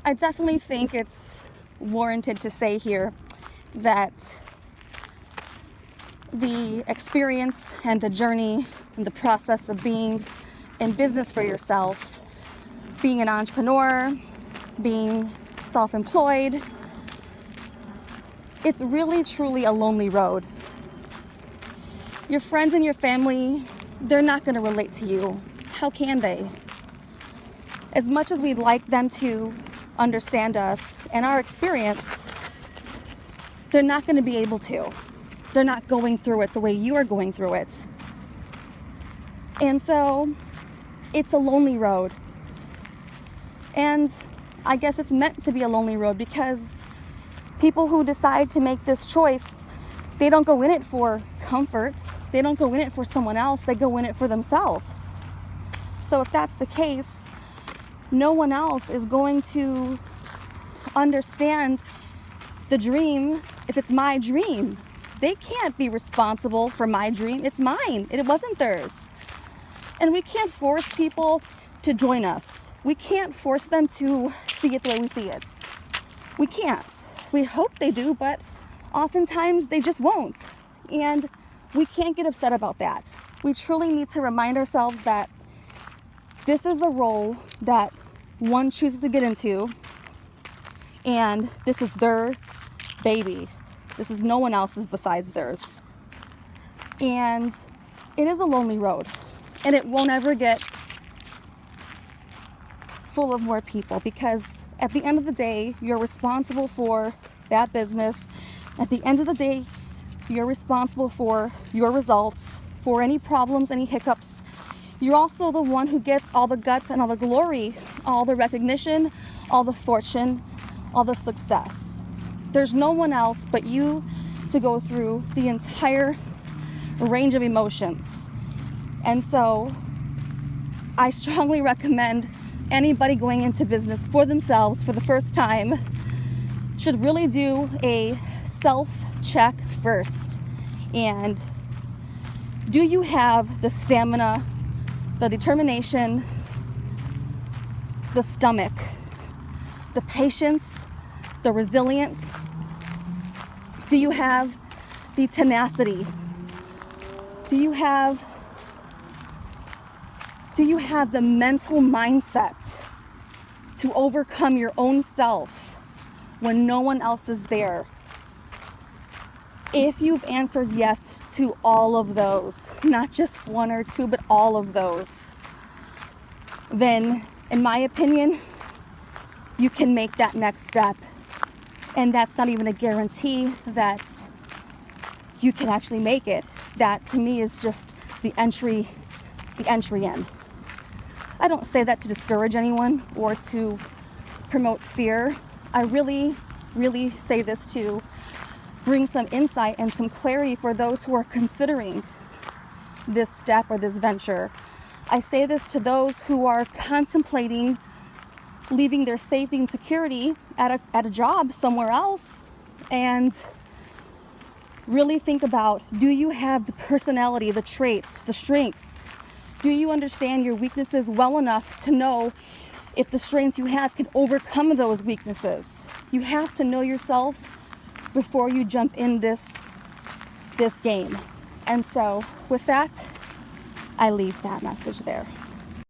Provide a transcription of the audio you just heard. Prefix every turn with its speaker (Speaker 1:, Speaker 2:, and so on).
Speaker 1: I definitely think it's warranted to say here that the experience and the journey and the process of being in business for yourself, being an entrepreneur, being self-employed, it's really truly a lonely road. Your friends and your family, they're not going to relate to you. How can they? As much as we'd like them to understand us and our experience, they're not going to be able to. They're not going through it the way you are going through it. And so it's a lonely road. And I guess it's meant to be a lonely road because people who decide to make this choice, they don't go in it for comfort. They don't go in it for someone else. They go in it for themselves. So if that's the case, no one else is going to understand the dream if it's my dream. They can't be responsible for my dream. It's mine. It wasn't theirs. And we can't force people to join us. We can't force them to see it the way we see it. We can't. We hope they do, but oftentimes they just won't. And we can't get upset about that. We truly need to remind ourselves that this is a role that one chooses to get into, and this is their baby. This is no one else's besides theirs. And it is a lonely road, and it won't ever get full of more people, because at the end of the day, you're responsible for that business. At the end of the day, you're responsible for your results, for any problems, any hiccups. You're also the one who gets all the guts and all the glory, all the recognition, all the fortune, all the success. There's no one else but you to go through the entire range of emotions. And so I strongly recommend anybody going into business for themselves for the first time should really do a self-check first. And do you have the stamina, the determination, the stomach, the patience, the resilience? Do you have the tenacity? Do you have the mental mindset to overcome your own self when no one else is there? If you've answered yes to all of those, not just one or two, but all of those, then in my opinion, you can make that next step. And that's not even a guarantee that you can actually make it. That to me is just the entry in. I don't say that to discourage anyone or to promote fear. I really, really say this to bring some insight and some clarity for those who are considering this step or this venture. I say this to those who are contemplating leaving their safety and security at a job somewhere else, and really think about, do you have the personality, the traits, the strengths? Do you understand your weaknesses well enough to know if the strengths you have can overcome those weaknesses? You have to know yourself before you jump in this game. And so with that, I leave that message there.